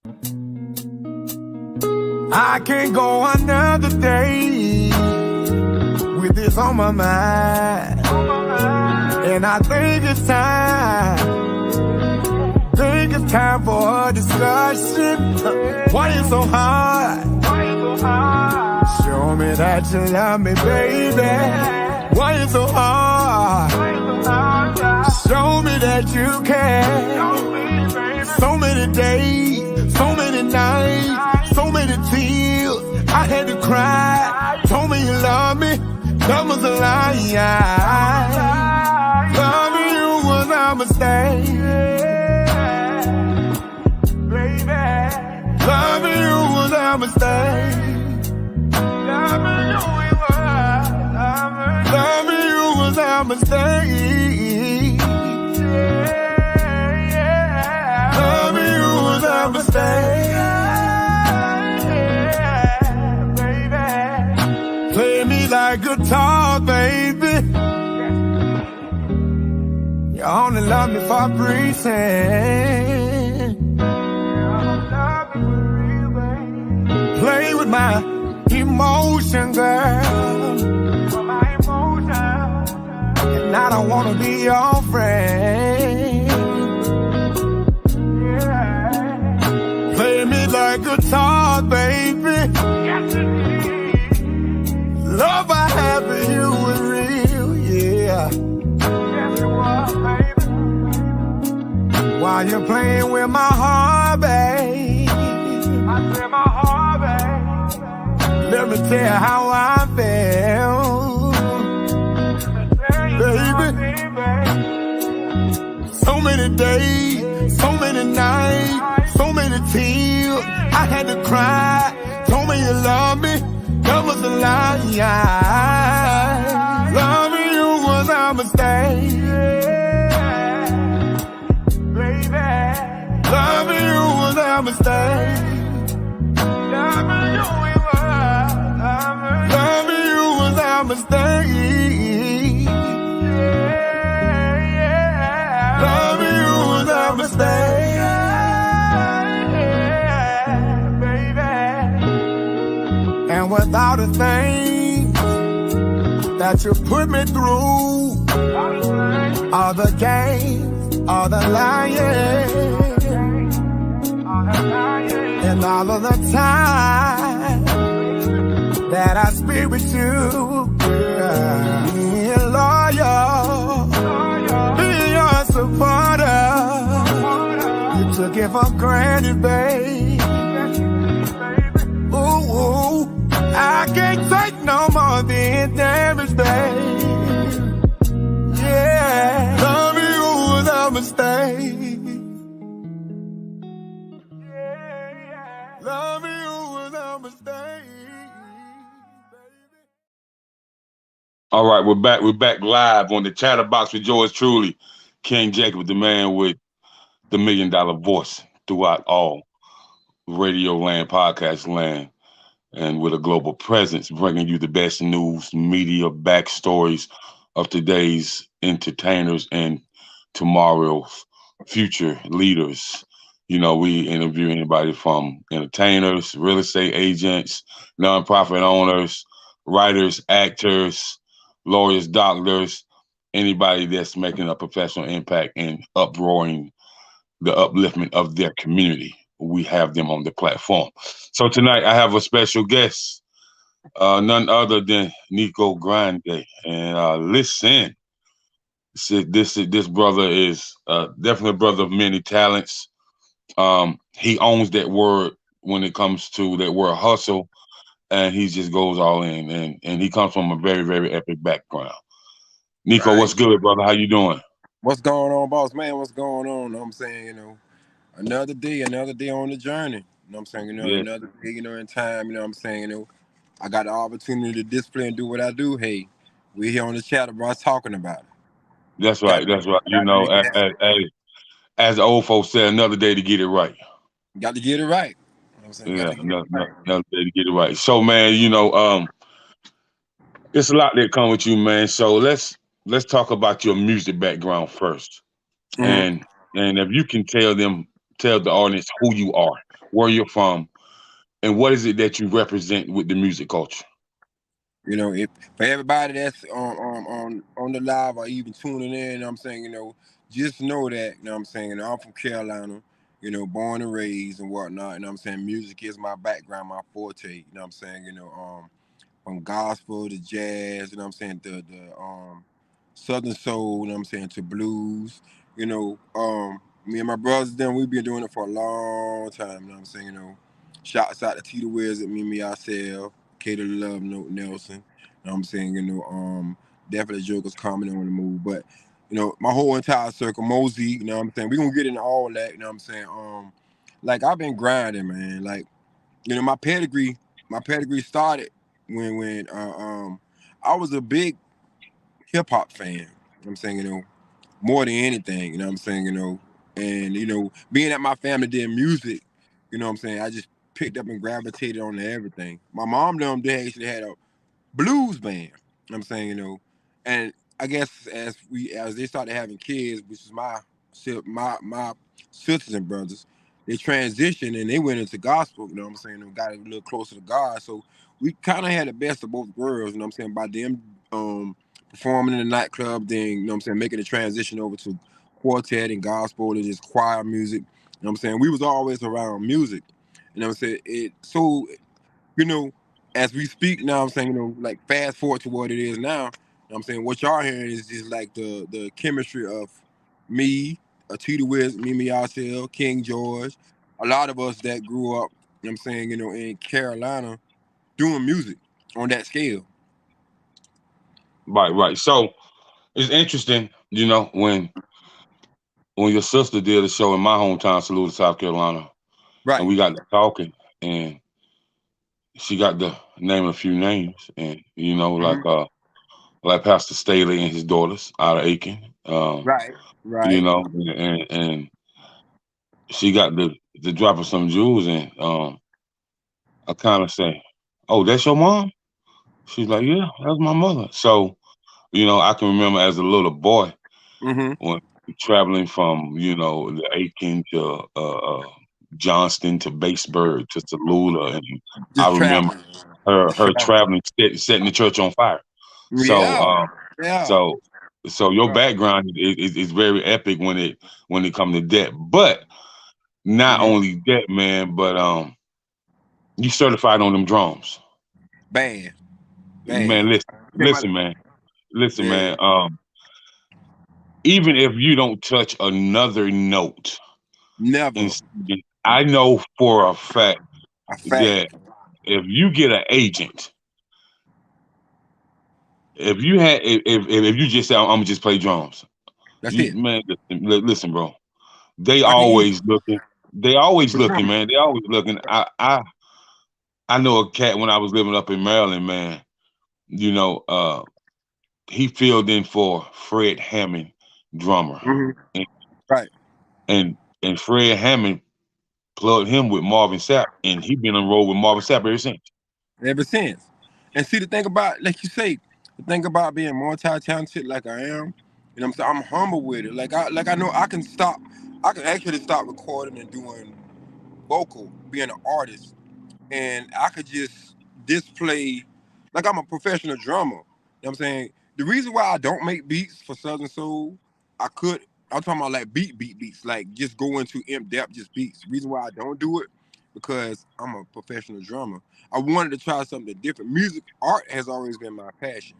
I can't go another day with this on my mind. And I think it's time for a discussion. Why you so hard? Show me that you love me, baby. Why you so hard? Show me that you care. So many days, so many nights, so many tears. I had to cry. Told me you love me. That was a lie. Loving you was a mistake. Loving you was a mistake. Loving you was a mistake. Loving you was a mistake. Play me like guitar, baby. You only love me for breathing. Play with my emotion, girl. And I don't wanna be your friend. Play me like guitar, baby. Love I have for you was real, yeah. While you're playing with my heart, babe. Let me tell you how I feel, baby. So many days, so many nights, so many tears. I had to cry. Told me you love me. That was a lie. Loving you was a mistake. Loving you was a mistake. Loving you was a mistake. Loving you was a mistake. And without the things that you put me through, all the games, all the lying, and all of the time that I spent with you, being loyal, being your supporter, you took it for granted, babe. Ooh, I can't take no more being damaged, babe. Yeah, loving you was a mistake. Loving you was a mistake. All right, we're back. We're back live on the Chatterbox with yours truly, King Jacob, the man with the $1 million voice throughout all radio land, podcast land, and with a global presence, bringing you the best news, media, backstories of today's entertainers and tomorrow's future leaders. You know, we interview anybody from entertainers, real estate agents, nonprofit owners, writers, actors, lawyers, doctors, anybody that's making a professional impact and uproaring the upliftment of their community. We have them on the platform. So tonight I have a special guest, none other than Neko Grinday. And listen, this brother is definitely a brother of many talents. He owns that word when it comes to that word hustle, and he just goes all in. And he comes from a very, very epic background. Neko, Right. What's good, brother? How you doing? What's going on, boss man? What's going on? I'm saying, another day on the journey. You know what I'm saying? Yeah. Another day, in time, you know what I'm saying? I got the opportunity to display and do what I do. Hey, we're here on the Chatterbox talking about it. That's right. That's right. You know, as the old folks say, another day to get it right. Got to get it right. You know what I'm saying? Yeah, another day to get it right. So, man, it's a lot that come with you, man. So let's talk about your music background first. Mm-hmm. And if you can tell the audience who you are, where you're from, and what is it that you represent with the music culture? You know, if for everybody that's on the live or even tuning in, you know what I'm saying, you know, just know that, you know what I'm saying, you know, I'm from Carolina, you know, born and raised and whatnot, you know what I'm saying? Music is my background, my forte, you know what I'm saying, you know, from gospel to jazz, you know what I'm saying, the southern soul, you know what I'm saying, to blues, you know, me and my brothers then we've been doing it for a long time, you know what I'm saying, you know. Shouts out to Tita Wiz at Me Ourselves, Kato Love Note Nelson, you know what I'm saying, you know, definitely Joker's coming on the move. But, you know, my whole entire circle, Moe-Z, you know what I'm saying? We're gonna get into all that, you know what I'm saying? Like I've been grinding, man. Like, you know, my pedigree started when I was a big hip hop fan. You know what I'm saying, you know, more than anything, you know what I'm saying, you know. And, you know, being that my family did music, you know what I'm saying, I just picked up and gravitated on to everything. My mom them they actually had a blues band. You know what I'm saying, you know. And I guess as they started having kids, which is my sisters and brothers, they transitioned and they went into gospel, you know what I'm saying, and got a little closer to God. So we kind of had the best of both worlds, you know what I'm saying, by them performing in the nightclub, then, you know what I'm saying, making the transition over to quartet and gospel and just choir music. You know what I'm saying? We was always around music. You know what I'm saying? You know, as we speak now, I'm saying, you know, like fast forward to what it is now, you know what I'm saying, what y'all hearing is just like the chemistry of me, Tita Wiz, Mimi Ourselves, King George, a lot of us that grew up, you know what I'm saying, you know, in Carolina doing music on that scale. Right, right. So it's interesting, you know, when your sister did a show in my hometown, Saluda, South Carolina, and Right. we got to talking, and she got to name a few names, and you know, Hmm. like Pastor Staley and his daughters out of Aiken, Right. you Right. know, and she got the drop of some jewels, and I kind of say, "Oh, that's your mom?" She's like, "Yeah, that's my mother." So you know, I can remember as a little boy Hmm. when traveling from the Aiken to Johnston to Batesburg to Tallulah, and I Just remember traveling. Just her traveling. traveling, setting the church on fire. So Yeah. Yeah. so so your Right. background is very epic when it comes to that. But not Hmm. only that, man, but you certified on them drums. Bad. Man, Bad. Take my- listen, Yeah. man. Even if you don't touch another note in Never. singing, I know for a fact A that fact. if you get an agent, if you just say I'm gonna just play drums, That's you it. man, listen, bro. They I can easily. always looking. They always For looking, drama. man. They always looking. I know a cat when I was living up in Maryland, man. You know, he filled in for Fred Hammond, drummer, Hmm. and Right. and, and Fred Hammond plugged him with Marvin Sapp, and he been on road with Marvin Sapp ever since. Ever since. And see the thing about, like you say, the thing about being multi-talented like I am, you know what I'm saying? I'm humble with it. Like I know I can actually stop recording and doing vocal, being an artist, and I could just display like I'm a professional drummer. You know what I'm saying? The reason why I don't make beats for Southern Soul, I could I'm talking about like beat beats, like just go into in depth just beats. The reason why I don't do it because I'm a professional drummer. I wanted to try something different. Music art has always been my passion.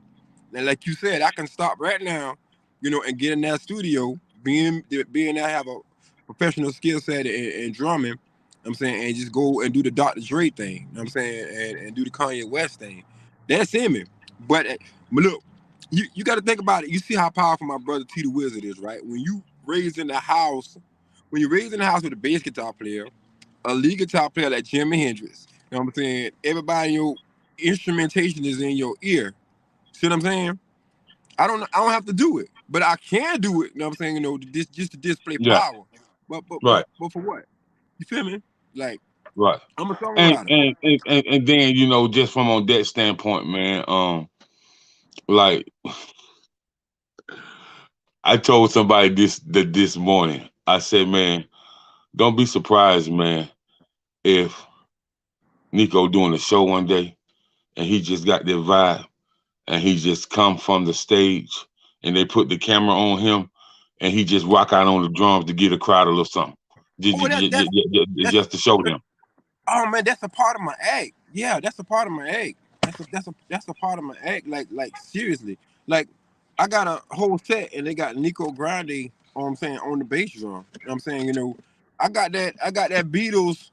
And like you said, I can stop right now, you know, and get in that studio, being that I have a professional skill set in drumming, you know what I'm saying, and just go and do the Dr. Dre thing, you know what I'm saying, and do the Kanye West thing. That's in me. But look, you got to think about it. You see how powerful my brother T the Wizard is, right? When you're raised in the house with a bass guitar player, a lead guitar player like Jimi Hendrix, you know what I'm saying? Everybody in your instrumentation is in your ear. See what I'm saying? I don't have to do it, but I can do it. You know what I'm saying? You know, just to display Yeah, power. But but right, but but for what? You feel me? Like right. I'm a And songwriter. and and then just from on that standpoint, man, like I told somebody this morning. I said, man, don't be surprised, man, if Neko doing a show one day and he just got that vibe and he just come from the stage and they put the camera on him and he just rock out on the drums to get a crowd a little something. Oh, that's Just to show them. oh man, that's a part of my act. Yeah, that's a part of my act. That's a part of my act. Like seriously. Like I got a whole set and they got Neko Grinday, I'm saying, on the bass drum. You know what I'm saying, I got that Beatles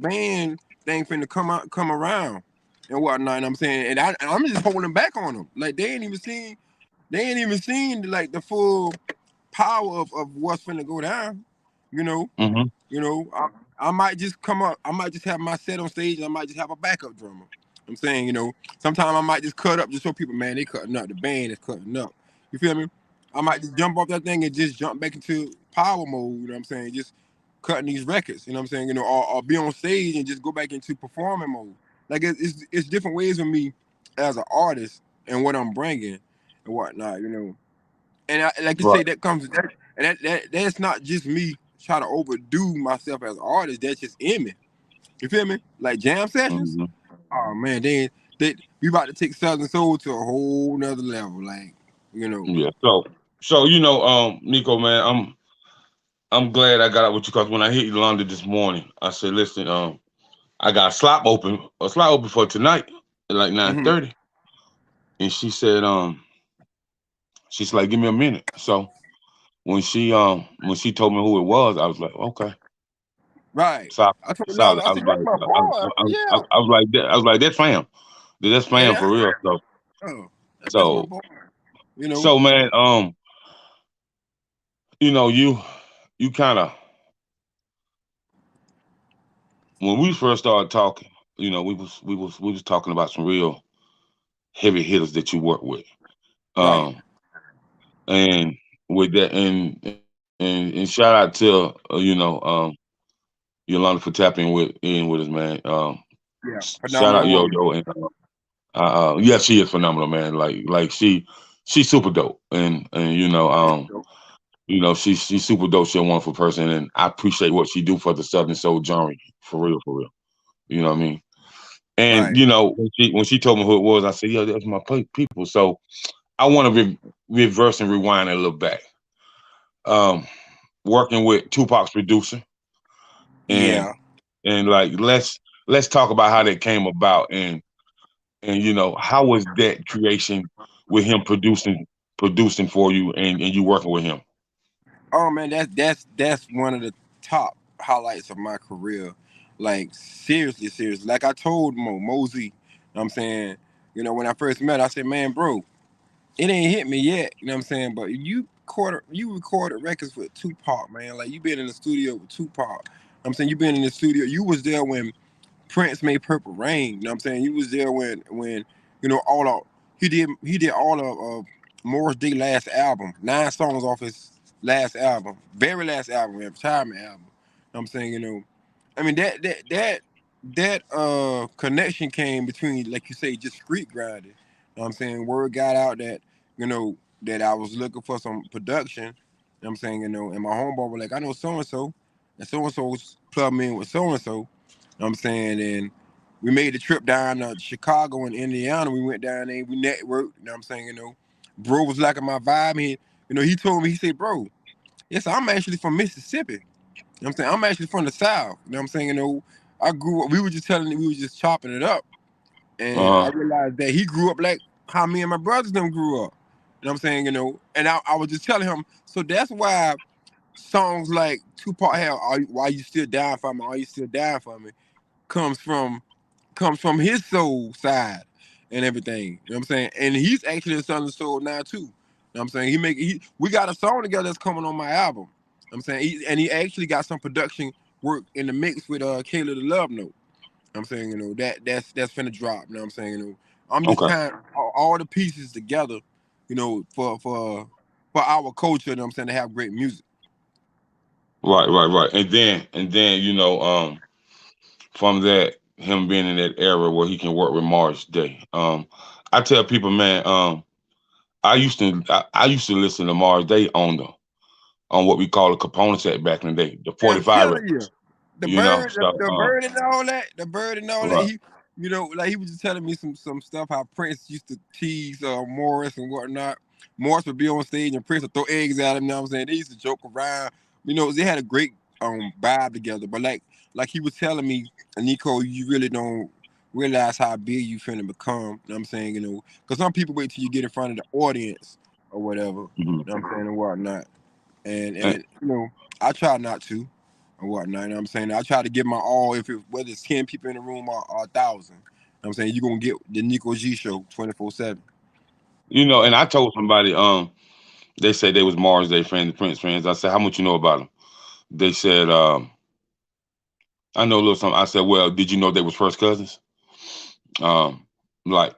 band thing finna come around and whatnot. And I'm saying, and I'm just holding back on them. Like they ain't even seen like the full power of what's finna go down. I might just come up. I might just have my set on stage, and I might just have a backup drummer. I'm saying, sometimes I might just cut up just so people, man, they cutting up. The band is cutting up. You feel me? I might just jump off that thing and just jump back into power mode. You know what I'm saying? Just cutting these records. You know what I'm saying? Or be on stage and just go back into performing mode. Like it's different ways with me as an artist and what I'm bringing and whatnot. And like you say, that comes and that's not just me trying to overdo myself as an artist. That's just in me. You feel me? Like jam sessions. Mm-hmm. Oh man, they we about to take Southern Soul to a whole nother level. Like, Yeah. So Neko, man, I'm glad I got out with you because when I hit Yolanda this morning, I said, listen, I got a slot open for tonight at like 9:30. And she said, she's like, give me a minute. So when she told me who it was, I was like, okay. Right. Solid. I told Solid. I said, that's my boy. Yeah. I was like that. I was like, that's fam. That's fam for real. That's my boy. So man, you kind of, when we first started talking, we was talking about some real heavy hitters that you work with. Right. And with that, and shout out to Yolanda for tapping in with us, man. Yeah. Shout out Phenomenal. Yo and yeah, she is phenomenal, man. Like she's super dope, and she's super dope. She's a wonderful person, and I appreciate what she do for the Southern Soul genre, for real. You know what I mean? And Right. when she told me who it was, I said, "Yeah, that's my people." So I want to reverse and rewind a little back. Working with Tupac's producer, and Yeah. like let's talk about how that came about, and how was that creation with him producing for you, and you working with him. Oh man, that's one of the top highlights of my career. Like seriously. Like I told Moe-Z, you know what I'm saying, when I first met, I said, man, bro, it ain't hit me yet, you know what I'm saying? But you recorded records with Tupac, man. Like you been in the studio with Tupac. You know what I'm saying, you been in the studio. You was there when Prince made Purple Rain. You know what I'm saying? You was there when all of he did all of Morris Day last album, 9 songs off his last album, very last album, retirement album. You know what I'm saying, I mean that connection came between, like you say, just street grinding. You know what I'm saying? Word got out that, that I was looking for some production. You know what I'm saying, and my homeboy was like, I know so and so plugged me in with so and so. You know what I'm saying? And we made the trip down to Chicago and Indiana. We went down there, we networked, you know what I'm saying, bro was liking my vibe. He told me, he said, bro, yes, I'm actually from Mississippi. You know what I'm saying? I'm actually from the South. You know what I'm saying? I grew up, we were just chopping it up. And I realized that he grew up like how me and my brothers them grew up. You know what I'm saying? And I was just telling him, so that's why songs like Tupac had, Why You Still Dying For Me, Are You Still Dying For Me, comes from his soul side and everything. You know what I'm saying? And he's actually a Southern Soul now too. You know what I'm saying? We got a song together that's coming on my album. You know what I'm saying? He actually got some production work in the mix with Kayla the Love Note. You know what I'm saying, that's finna drop. You know what I'm saying? I'm just Okay. tying all the pieces together, for our culture, you know what I'm saying, to have great music. Right. And then from that, him being in that era where he can work with Morris Day. I tell people, man, I used to listen to Morris Day on what we call a component set back in the day, the Yeah, I'm 45 telling you. records. the You know, bird, so the bird and all that, the bird and all that. right. He, like he was just telling me some stuff how Prince used to tease Morris and whatnot. Morris would be on stage and Prince would throw eggs at him. You know what I'm saying? They used to joke around. They had a great vibe together. But like he was telling me, Neko, you really don't realize how big you finna become. You know what I'm saying? Because some people wait till you get in front of the audience or whatever. Mm-hmm. You know what I'm saying, and whatnot. And, And I try not to or whatnot. You know what I'm saying? I try to give my all whether it's 10 people in the room or 1,000. You know what I'm saying? You're gonna get the Neko G show 24/7. and I told somebody, they said they was Mars Day friends, Prince friends. I said, how much you know about them? They said, I know a little something. I said, well, did you know they was first cousins? Um, like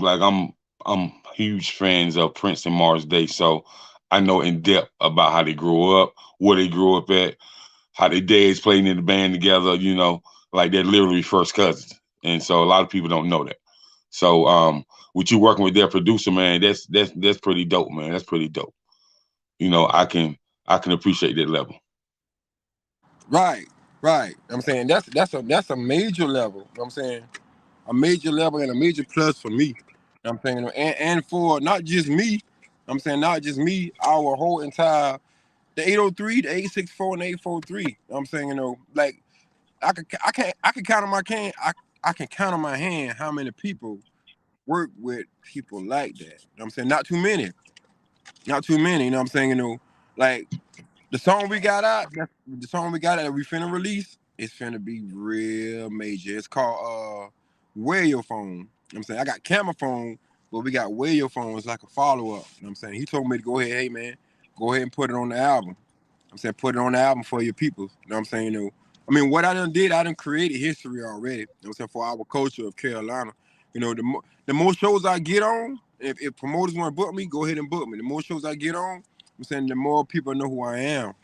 I'm huge fans of Prince and Mars Day, so I know in depth about how they grew up, where they grew up at, how their dads played in the band together. Like they're literally first cousins, and so a lot of people don't know that. So, with you working with their producer, man, that's pretty dope, man. That's pretty dope. I can appreciate that level. Right. I'm saying that's a major level. You know what I'm saying? A major level and a major plus for me. You know what I'm saying? And for not just me, I'm saying not just me, our whole entire the 803, the 864, and the 843. You know what I'm saying? Like I can count on I can count on my hand how many people work with people like that. You know what I'm saying? Not too many. Not too many, you know what I'm saying? Like the song we got out, that we finna release, it's finna be real major. It's called Wear Your Phone. You know what I'm saying? I got camera phone, but we got Wear Your Phone. It's like a follow-up. You know what I'm saying? He told me to go ahead, hey man, go ahead and put it on the album. I'm saying put it on the album for your people. You know what I'm saying? What I done created history already. You know what I'm saying? For our culture of Carolina. The more shows I get on, if promoters want to book me, go ahead and book me. The more shows I get on, I'm saying the more people know who I am.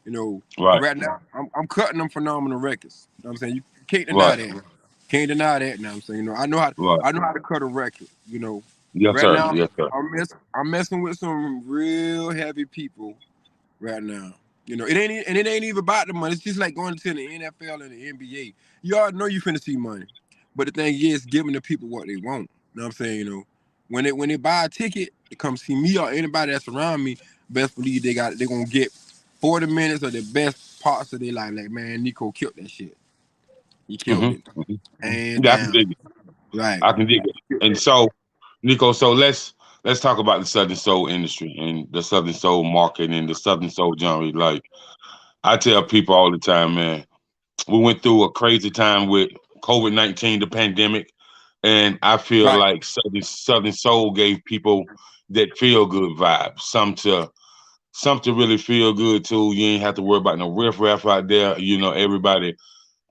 Right, Right now I'm cutting them phenomenal records. You know what I'm saying? You can't deny right, that. Can't deny that. Now I'm saying, I know right. how to cut a record. Yes, Right sir. now Yes, sir. I'm messing with some real heavy people right now. It ain't even about the money. It's just like going to the NFL and the NBA. You all know you finna see money, but the thing is, giving the people what they want. You know what I'm saying? When they buy a ticket to come see me or anybody that's around me, best believe they gonna get 40 minutes of the best parts of their life. Like, man, Neko killed that shit. He killed it, Mm-hmm. and Yeah, I can down. dig it. Right. I can dig it. And so, Neko, so let's talk about the Southern Soul industry and the Southern Soul market and the Southern Soul genre. Like I tell people all the time, man, we went through a crazy time with COVID-19, the pandemic, and I feel Right. like Southern Soul gave people that feel good vibe, some to really feel good too. You ain't have to worry about no riffraff out there. Everybody,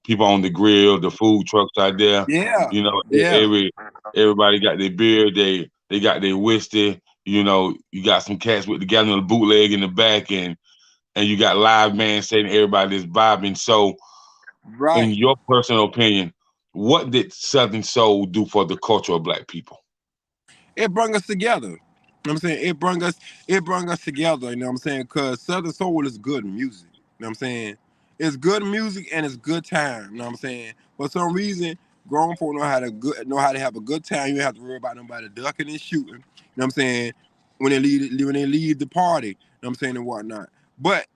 people on the grill, the food trucks out there. Yeah. You know, Yeah. everybody got their beer, they got their whiskey. You got some cats with the gal on the bootleg in the back, and you got live bands saying everybody's vibing. So, in Right. your personal opinion, what did Southern Soul do for the culture of Black people? It brought us together. You know what I'm saying? It brought us together, you know what I'm saying? Because Southern Soul is good music. You know what I'm saying? It's good music and it's good time. You know what I'm saying? For some reason, grown folk know how to have a good time. You don't have to worry about nobody ducking and shooting. You know what I'm saying? When they leave the party, you know what I'm saying, and whatnot. But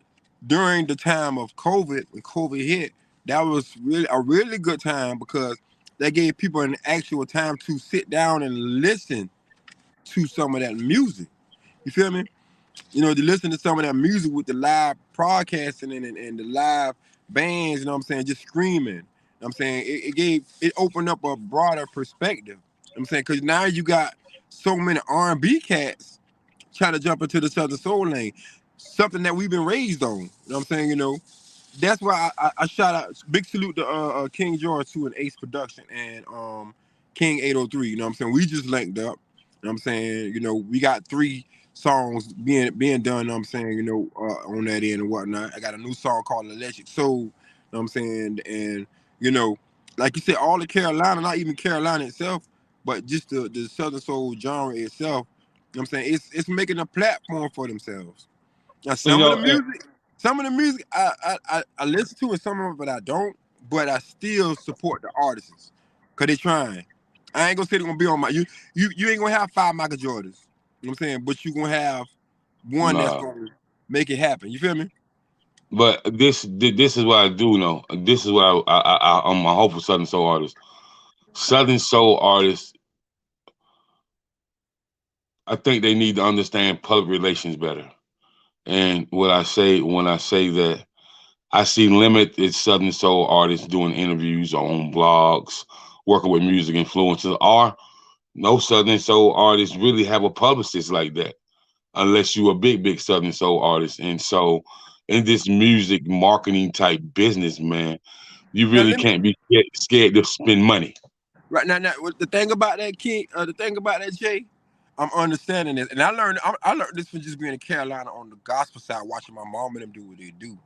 during the time of COVID, when COVID hit, that was really a really good time because that gave people an actual time to sit down and listen to some of that music. You feel me? To listen to some of that music with the live broadcasting and the live bands, you know what I'm saying, just screaming. You know what I'm saying? It opened up a broader perspective. You know what I'm saying? Because now you got so many R&B cats trying to jump into the Southern Soul lane. Something that we've been raised on. You know what I'm saying? That's why I shout out, big salute to King George too and Ace Production and King 803. You know what I'm saying? We just linked up. You know what I'm saying? We got 3 songs being done. You know what I'm saying? On that end and whatnot. I got a new song called Electric Soul. You know what I'm saying? And like you said, all of Carolina, not even Carolina itself, but just the Southern Soul genre itself. You know what I'm saying? It's making a platform for themselves. Now You some of the know, and, music some of the music I listen to, and some of it I don't, but I still support the artists because they trying. I ain't gonna say they're gonna be on my you ain't gonna have 5 Michael Jordans. You know what I'm saying? But you gonna have one that's Nah. gonna make it happen. You feel me? But this is what I do know. This is what I'm a hopeful Southern Soul artist. Southern Soul artists, I think they need to understand public relations better. And what I say when I say that, I see limited Southern Soul artists doing interviews on blogs, working with music influencers, or no Southern Soul artists really have a publicist like that, unless you're a big Southern Soul artist. And so, in this music marketing type business, man, you Now really let me can't be scared to spend money. right now. The thing about that kid, the thing about that Jay, I'm understanding this, and I learned this from just being in Carolina on the gospel side, watching my mom and them do what they do.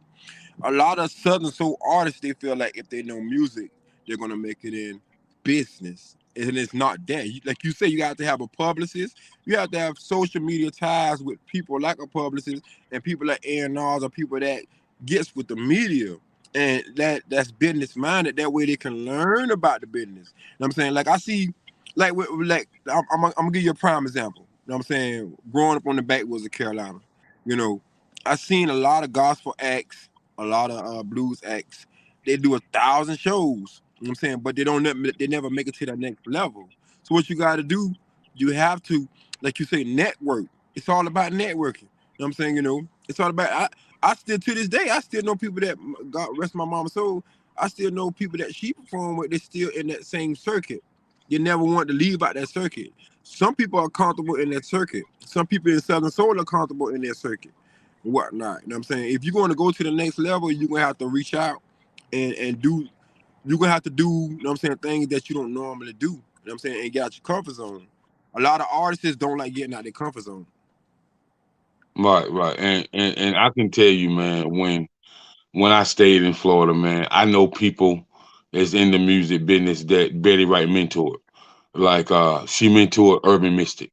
A lot of Southern Soul artists, they feel like if they know music, they're gonna make it in business, and it's not that. Like you say, you have to have a publicist. You have to have social media ties with people like a publicist and people like A&Rs or people that gets with the media, and that's business minded. That way they can learn about the business. You know what I'm saying? Like I see, like I'm gonna give you a prime example. You know what I'm saying? Growing up on the backwoods of Carolina, you know, I seen a lot of gospel acts, a lot of blues acts. They do 1,000 shows. You know what I'm saying? But they never make it to that next level. So what you got to do, you have to, like you say, network. It's all about networking. You know what I'm saying? You know, it's all about. I still to this day, I still know people that God rest my mama's soul. I still know people that she performed with. They're still in that same circuit. They never want to leave out that circuit. Some people are comfortable in that circuit. Some people in Southern Soul are comfortable in their circuit and whatnot. You know what I'm saying? If you're going to go to the next level, you're going to have to reach out and do, you're going to have to do, you know what I'm saying, things that you don't normally do. You know what I'm saying? And get out your comfort zone. A lot of artists don't like getting out their comfort zone. Right. And I can tell you, man, when I stayed in Florida, man, I know people that's in the music business that Betty Wright mentored. Like she mentored Urban Mystic.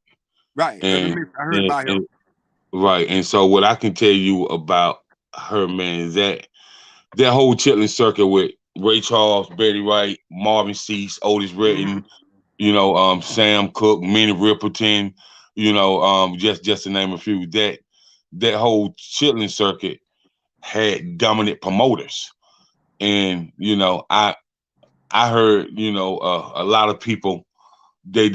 Right. And I heard and, about him. and right. And so what I can tell you about her, man, is that whole chitlin circuit with Ray Charles, Betty Wright, Marvin Sease, Otis Hmm. Redding, Sam Cooke, Minnie Riperton, just to name a few. That whole chitlin circuit had dominant promoters. And I heard a lot of people they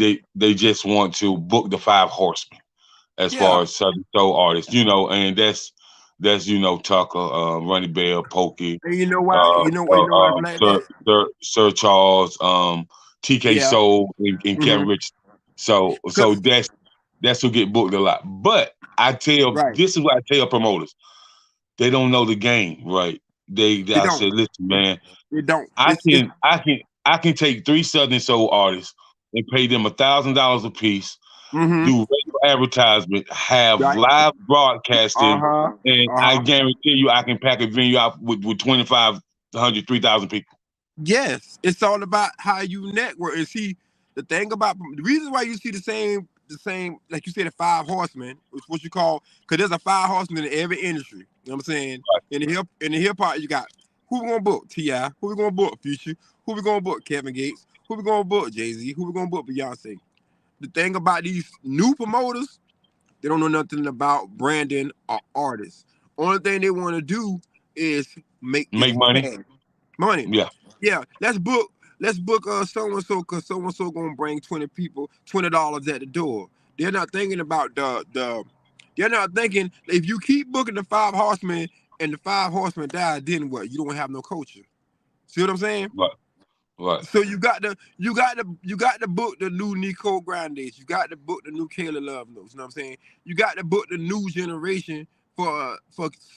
just want to book the 5 horsemen as Yeah. far as Southern Soul artists, and that's Tucker, Ronnie Bell, Pokey, And you know why? You know why it's like that? Sir Charles, TK Yeah. Soul, and Hmm. Kevin Richardson. So that's who get booked a lot. But Right. this is what I tell promoters: they don't know the game, right? They I don't. said, listen, man, They don't. I It's can I can I can take 3 Southern Soul artists and pay them $1,000 a piece, mm-hmm. do radio advertisement, have Right. live broadcasting, Uh-huh. and I Uh-huh. guarantee you I can pack a venue out with 2,500, 3,000 people. Yes, it's all about how you network. And see, the thing about the reason why you see the same, like you said, the 5 horsemen, which what you call, because there's a 5 horsemen in every industry. You know what I'm saying? In the hip hop, you got who we gonna book? T.I., who we gonna book? Future, who we gonna book? Kevin Gates, who we gonna book? Jay-Z, who we gonna book? Beyonce. The thing about these new promoters, they don't know nothing about branding or artists. Only thing they want to do is make this Make money. cash money. Yeah. Yeah, let's book so and so because so and so gonna bring 20 people $20 at the door. They're not thinking about they're not thinking if you keep booking the 5 horsemen and the 5 horsemen die, then what? You don't have no culture. See what I'm saying? Right. Right. So you got to book the new Neko Grindays. You got to book the new Kayla Love Notes. You know what I'm saying? You got to book the new generation for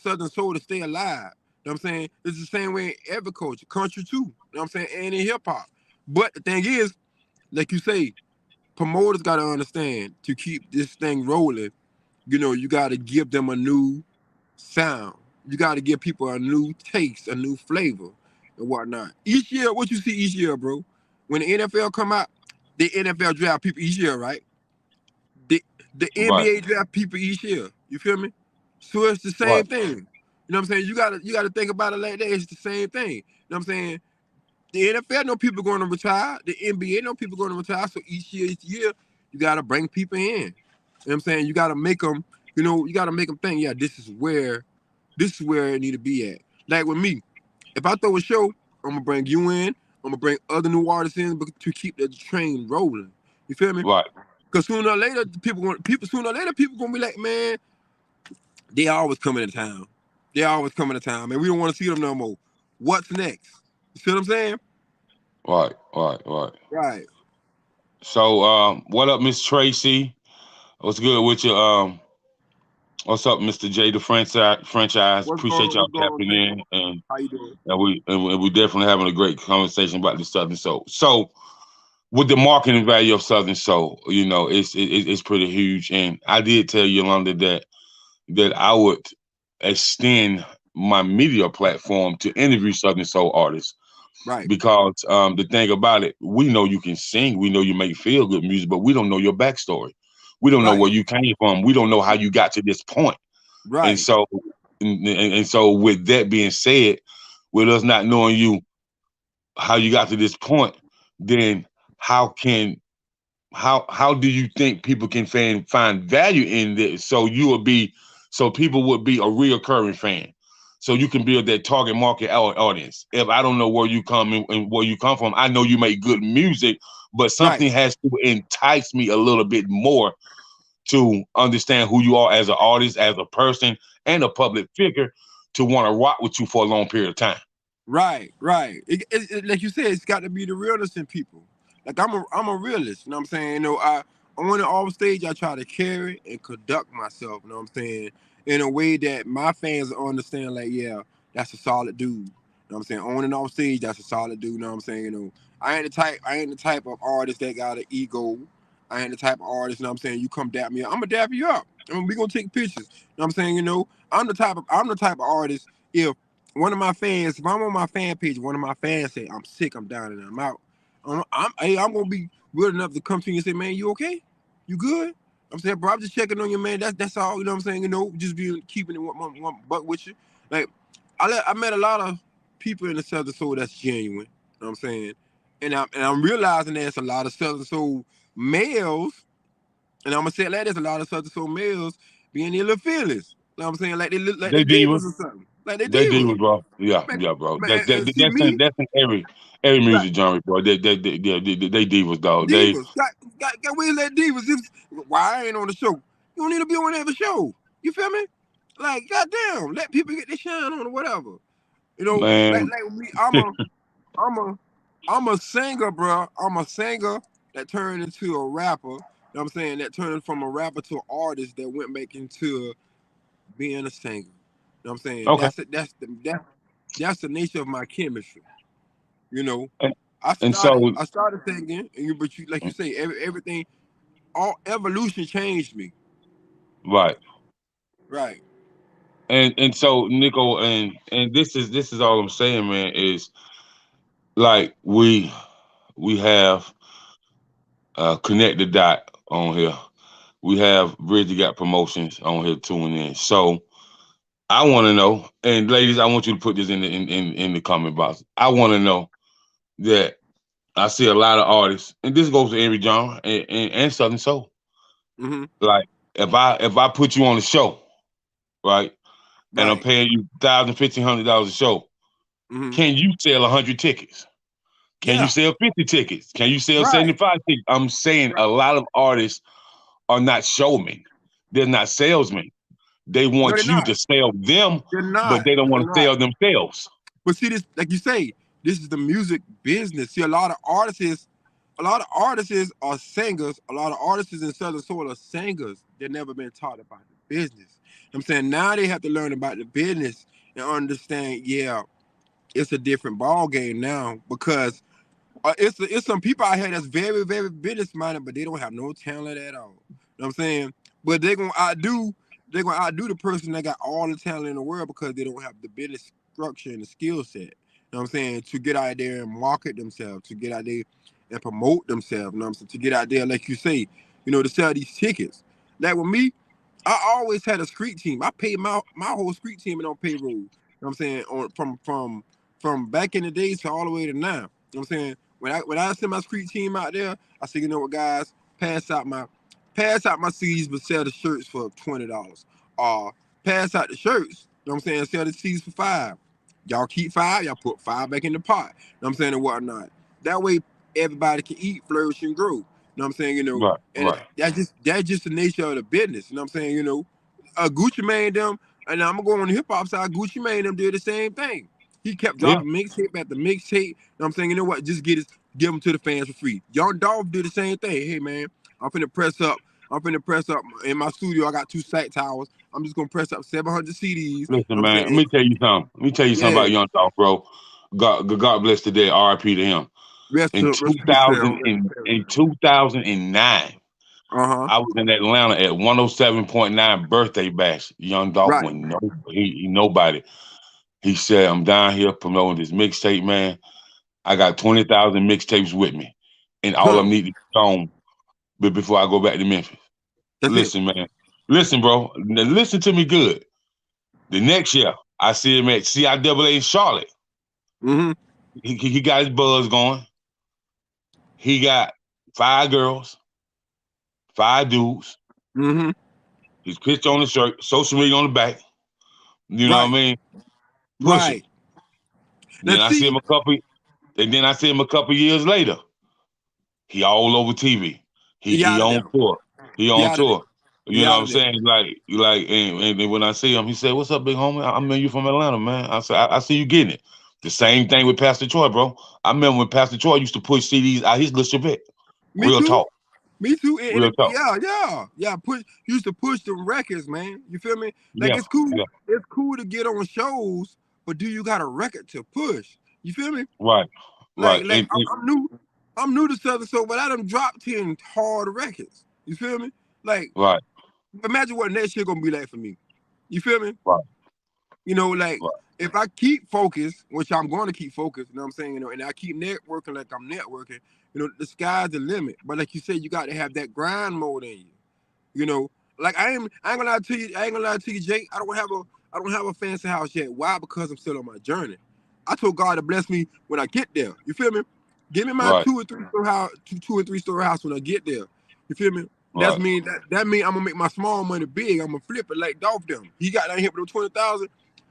Southern Soul to stay alive. You know what I'm saying? It's the same way in every culture, country too. You know what I'm saying? And in hip hop. But the thing is, like you say, promoters got to understand to keep this thing rolling. You got to give them a new sound. You got to give people a new taste, a new flavor, and whatnot. Each year, what you see each year, bro? When the NFL come out, the NFL draft people each year, right? The the Right. NBA draft people each year. You feel me? So it's the Right. same thing. You know what I'm saying? You gotta think about it like that. It's the same thing. You know what I'm saying? The NFL know people going to retire. The NBA know people going to retire. So each year, you gotta bring people in. You know what I'm saying? You gotta make them, you gotta make them think, yeah, this is where it need to be at. Like with me, if I throw a show, I'm gonna bring you in. I'm gonna bring other new artists in to keep the train rolling. You feel me? Right. Because sooner or later, people gonna be like, man, they always coming to town. They always coming to town, man. We don't want to see them no more. What's next? You see what I'm saying? Right. Right. So, what up, Miss Tracy? What's good with you? What's up, Mr. J, the franchise? What's Appreciate going y'all on, tapping Tracy? in, and How you doing? we definitely having a great conversation about the Southern Soul. So, with the marketing value of Southern Soul, it's pretty huge. And I did tell Yolanda that I would extend my media platform to interview Southern Soul artists, Right. because the thing about it, we know you can sing, we know you make feel good music, but we don't know your backstory. We don't know Right. where you came from. We don't know how you got to this point. And Right. so, and so, with that being said, with us not knowing you, how you got to this point, then how can how do you think people can find value in this? So people would be a reoccurring fan. So you can build that target market audience. If I don't know where you come and where you come from, I know you make good music, but Right. something has to entice me a little bit more to understand who you are as an artist, as a person, and a public figure, to want to rock with you for a long period of time. Right. Like you said, it's got to be the realness in people. Like I'm a realist. You know what I'm saying? On the off stage, I try to carry and conduct myself. You know what I'm saying? In a way that my fans understand. Like, yeah, that's a solid dude. You know what I'm saying? On and off stage, that's a solid dude. You know what I'm saying? I ain't the type of artist that got an ego. I ain't the type of artist. You know what I'm saying? You come dap me up, I'm gonna dap you up. I mean, we gonna take pictures. You know what I'm saying? I'm the type of artist. If one of my fans, if I'm on my fan page, one of my fans say I'm sick, I'm down, and I'm out. I'm gonna be good enough to come to you and say, man, you okay? You good? I'm saying, bro, I'm just checking on you, man. That's all. You know what I'm saying? Just be keeping it one buck with you. Like I met a lot of people in the Southern Soul that's genuine. You know what I'm saying? And I'm realizing there's a lot of Southern Soul males, and I'm gonna say it like there's a lot of Southern Soul males being a little fearless. You know what I'm saying? Like they look like they They divas. divas or something. Like they They divas. divas, bro. Yeah, Man, yeah, bro. man, That's that, and see that's in me, that's in every right? music genre, bro. They divas, dog. They Divas, got we let divas. Why I ain't on the show? You don't need to be on every show. You feel me? Like, goddamn, let people get their shine on or whatever. man. Like me, I'm a, I'm a singer, bro. I'm a singer that turned into a rapper. You know what I'm saying? That turned from a rapper to an artist that went back into being a singer. You know what I'm saying? Okay. That's the nature of my chemistry. You know, And, I and started so, I started thinking, but like you say, everything, all evolution changed me. right. Right. And so, Nico, and this is all I'm saying, man, is like we have Connect the Dot on here. We have Bridge Got Promotions on here tuning in. So I want to know, and ladies, I want you to put this in the comment box. I want to know that I see a lot of artists, and this goes to every genre and Southern Soul. Mm-hmm. Like if I put you on the show, right, and I'm Right. paying you $1,000, $1,500 a show, Mm-hmm. can you sell 100 tickets? Can you Yeah. sell 50 tickets? Can you sell Right. 75 tickets? I'm saying Right. a lot of artists are not showmen. They're not salesmen. They No, they're want you not. to sell them, They're but not. they don't They're want to not. sell themselves. But see, this, like you say, this is the music business. See, a lot of artists are singers. A lot of artists in Southern Soul are singers. They've never been taught about the business. I'm saying now they have to learn about the business and understand. Yeah, it's a different ball game now because it's some people out here that's very very business minded, but they don't have no talent at all. You know what I'm saying? But they're gonna outdo the person that got all the talent in the world because they don't have the business structure and the skill set. You know what I'm saying? To get out there and market themselves, to get out there and promote themselves. You know what I'm saying? To get out there, like you say, to sell these tickets. Like with me, I always had a street team. I paid my whole street team on payroll. You know what I'm saying? From back in the days to all the way to now. You know what I'm saying? When I send my street team out there, I say, you know what, guys, pass out my Sease, but sell the shirts for $20. Pass out the shirts. You know what I'm saying? Sell the Sease for $5. Y'all keep $5. Y'all put $5 back in the pot. You know what I'm saying? And whatnot. That way, everybody can eat, flourish, and grow. You know what I'm saying? You know, Right, and right. that's just the nature of the business. You know what I'm saying? You know, Gucci Mane them, and I'm gonna go on the hip hop side. Gucci Mane them did the same thing. He kept dropping mixtape after mixtape. You know what I'm saying? You know what? Just give them to the fans for free. Young Dolph did the same thing. Hey man, I'm finna press up in my studio. I got 2 sack towers. I'm just gonna press up 700 CDs. Listen, You know man, what let me tell you something. About Young Dolph, bro. God bless the dead. R.I.P. to him. In 2009, I was in Atlanta at 107.9 birthday bash. Young Dolph went nobody. He said, I'm down here promoting this mixtape, man. I got 20,000 mixtapes with me. And all I need is on before I go back to Memphis. Listen, man. Listen, bro. Now, listen to me good. The next year, I see him at CIAA in Charlotte. He got his buzz going. He got 5 girls, 5 dudes. His picture on the shirt, social media on the back. You know what I mean? Pushing. Then I see him a couple years later. He all over TV. He on tour. He on tour. You know what I'm saying? And when I see him, he said, "What's up, big homie? I mean, you from Atlanta, man." I said, I see you getting it. The same thing with Pastor Troy, bro. I remember when Pastor Troy used to push CDs out his little Chevette. Real talk. Me too. Real talk. Yeah. Used to push the records, man. You feel me? Like it's cool. Yeah. It's cool to get on shows, but do you got a record to push? You feel me? Right. Right. I'm new to Southern Soul, but I done dropped 10 hard records. You feel me? Like, right. Imagine what next year gonna be like for me. You feel me? Right. You know, like if I keep focused, which I'm going to keep focused, you know what I'm saying? You know, and I keep networking like I'm networking. You know, the sky's the limit. But like you said, you got to have that grind mode in you. You know, like I ain't gonna lie to you, Jake. I don't have a fancy house yet. Why? Because I'm still on my journey. I told God to bless me when I get there. You feel me? Give me my 2 or 3 story house when I get there. You feel me? That mean I'm gonna make my small money big. I'm gonna flip it like Dolph them. He got down here with 20,000.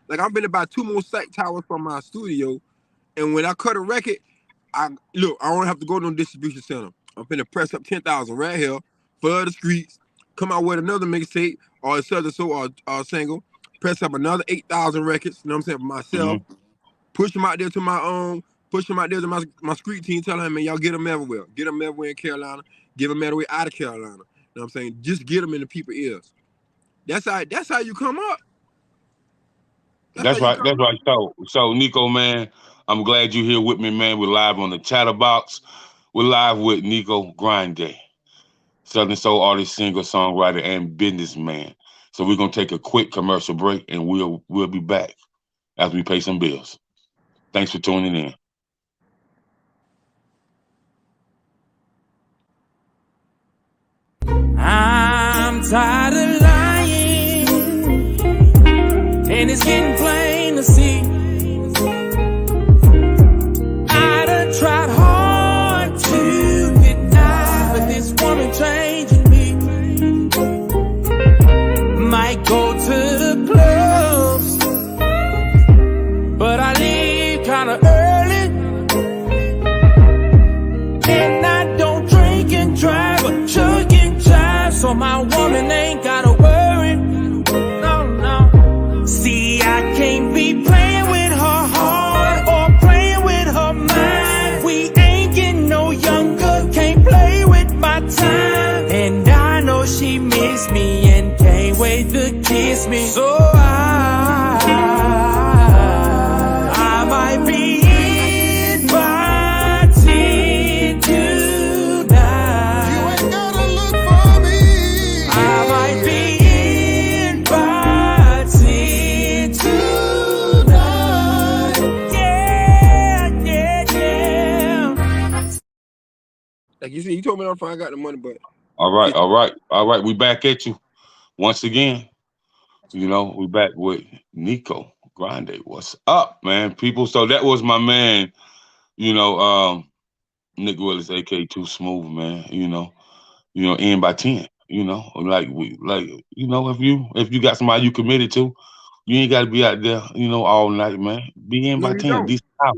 Like I'm finna buy 2 more sack towers from my studio, and when I cut a record, I don't have to go to no distribution center. I'm finna press up 10,000 right here for the streets. Come out with another mixtape or a Southern Soul or single. Press up another 8,000 records. You know what I'm saying, for myself. Push them out there to my own. Push them out there to my street team. Tell them, man, y'all get them everywhere. Get them everywhere in Carolina. Give them everywhere out of Carolina. You know what I'm saying? Just get them in the people's ears. That's how you come up. That's right. So Neko, man, I'm glad you're here with me, man. We're live on the Chatterbox. We're live with Neko Grinday, Southern Soul artist, singer, songwriter, and businessman. So we're gonna take a quick commercial break, and we'll be back as we pay some bills. Thanks for tuning in. I'm tired of lying, and it's getting plain to see. I done tried hard to deny, but this woman changing me. Might go to the clubs, but I leave kinda early, and I don't drink and drive, but chug and jive, so my woman ain't gotta worry. No. See, I can't be playing with her heart or playing with her mind. We ain't getting no younger, can't play with my time. And I know she miss me and can't wait to kiss me. So I might be invited tonight. You ain't gotta look for me. I might be invited tonight. Yeah. Like you said, you told me on Friday I got the money, but All right. We back at you. once again, we back with Neko Grinday. What's up, man? People. So that was my man, you know, Nick Willis, aka Too Smooth, man. End by 10. If you got somebody you committed to, you ain't gotta be out there, all night, man. Be in No, by you 10, don't. decent hour.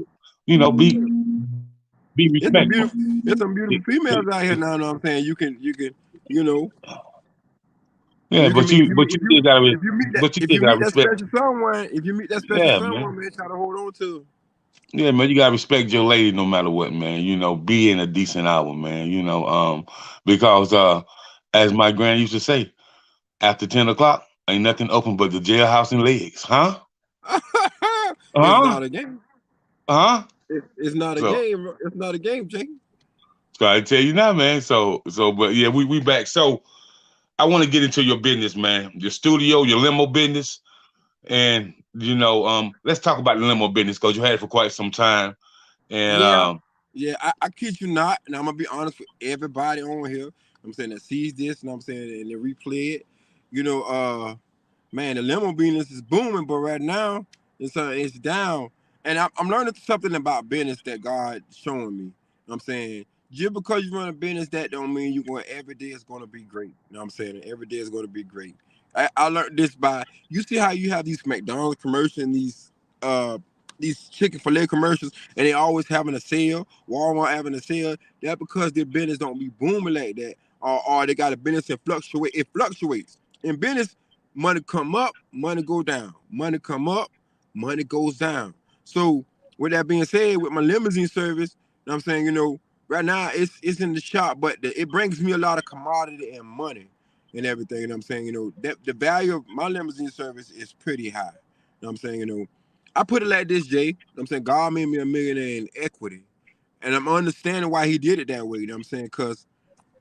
Be It's some respectful. beautiful, it's some beautiful females out here now. Know what I'm saying? You know, Yeah, you can but meet if you you but meet you still gotta if you meet that but you if still you gotta meet that respect. special someone, if you meet that special Yeah, man. someone, man, try to hold on to. Yeah, man, you gotta respect your lady no matter what, man. Be in a decent hour, man. Because as my grand used to say, after 10 o'clock, ain't nothing open but the jailhouse and legs, huh? It's Huh? not a game. Huh? It's not a So, game. It's not a game, Jake. so I tell you now, man. But yeah, we back. So I want to get into your business, man. Your studio, your limo business, and let's talk about the limo business because you had it for quite some time. And Yeah, yeah. I kid you not, and I'm gonna be honest with everybody on here. I'm saying that sees this, and I'm saying and they replay it. You know, man, the limo business is booming, but right now it's down. And I'm learning something about business that God showing me. You know what I'm saying, just because you run a business, that don't mean you're going every day is going to be great. You know what I'm saying? Every day is going to be great. I learned this by you see how you have these McDonald's commercials and these chicken filet commercials, and they always having a sale. Walmart having a sale. That because their business don't be booming like that, or they got a business that fluctuate. It fluctuates in business. Money come up, money go down. Money come up, money goes down. So with that being said, with my limousine service, you know what I'm saying, right now it's in the shop, but it brings me a lot of commodity and money and everything. And I'm saying, that the value of my limousine service is pretty high. You know what I'm saying, I put it like this, Jay. You know what I'm saying, God made me a millionaire in equity. And I'm understanding why he did it that way. You know what I'm saying? Because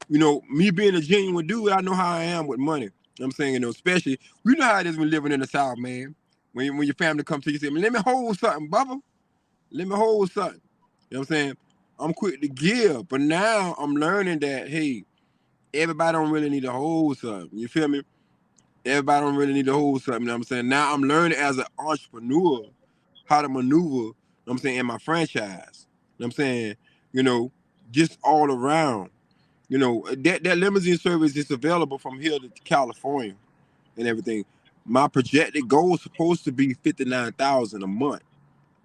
me being a genuine dude, I know how I am with money. You know what I'm saying, especially we know how it is when living in the South, man. When your family comes to you, say, let me hold something, Bubba. Let me hold something. You know what I'm saying? I'm quick to give, but now I'm learning that hey, everybody don't really need to hold something. You feel me? Everybody don't really need to hold something. You know what I'm saying? Now I'm learning as an entrepreneur how to maneuver, you know what I'm saying, in my franchise. You know what I'm saying? Just all around. That limousine service is available from here to California and everything. My projected goal is supposed to be 59,000 a month.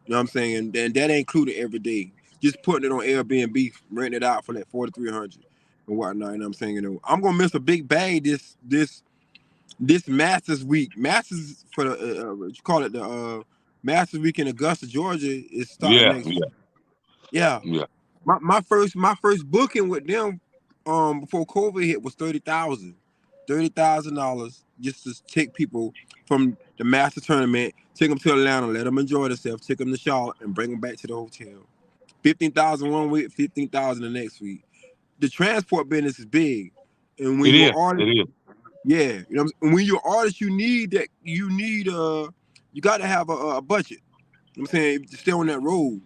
You know what I'm saying? And that ain't included every day. Just putting it on Airbnb, renting it out for like 4,300 and whatnot. You know what I'm saying? I'm gonna miss a big bag this Masters week. Masters for the what you call it, the Masters week in Augusta, Georgia is starting yeah, next yeah, week. Yeah. yeah. My first booking with them before COVID hit was $30,000 just to take people from the master tournament, take them to Atlanta, let them enjoy themselves, take them to Charlotte, and bring them back to the hotel. 15,000 one week, 15,000 the next week. The transport business is big, and when It you're is. an artist, It is. yeah, and when you're an artist, you got to have a budget. You know what I'm saying, to stay on that road,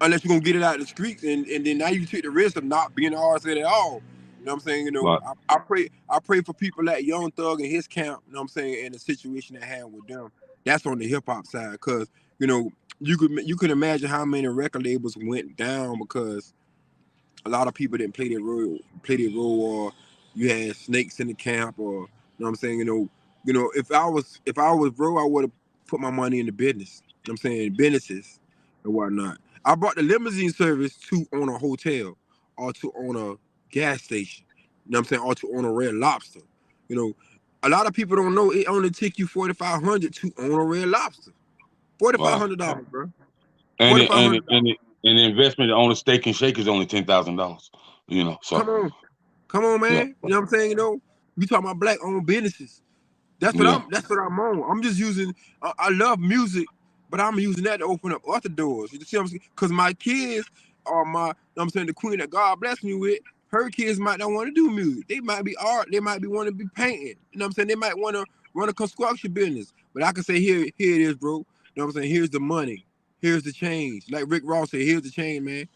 unless you're gonna get it out in the streets, and then now you take the risk of not being an artist at all. You know what I'm saying? Right. I pray for people like Young Thug and his camp, you know what I'm saying, and the situation at hand with them. That's on the hip hop side, because you know, you could imagine how many record labels went down because a lot of people didn't play their role, or you had snakes in the camp, or you know what I'm saying, if I was bro, I would have put my money in the business. You know what I'm saying, businesses and whatnot. I brought the limousine service to own a hotel or to own a gas station. You know what I'm saying, or to own a Red Lobster. You know, a lot of people don't know it only take you $4,500 to own a Red Lobster. Forty five Wow. hundred dollars, bro. And Forty it, five and hundred it, and dollars. it, and the investment on a steak and shake is only $10,000. So Come on. Come on, yeah, man. You know what I'm saying? We talking about black owned businesses. That's what yeah, I'm on. I'm just using I love music, but I'm using that to open up other doors. You see what I'm saying? Because my kids are my, you know what I'm saying, the queen that God blessed me with, her kids might not want to do music. They might be art, they might be want to be painting. You know what I'm saying? They might want to run a construction business. But I can say, here it is, bro. You know what I'm saying? Here's the money. Here's the change. Like Rick Ross said, here's the change, man.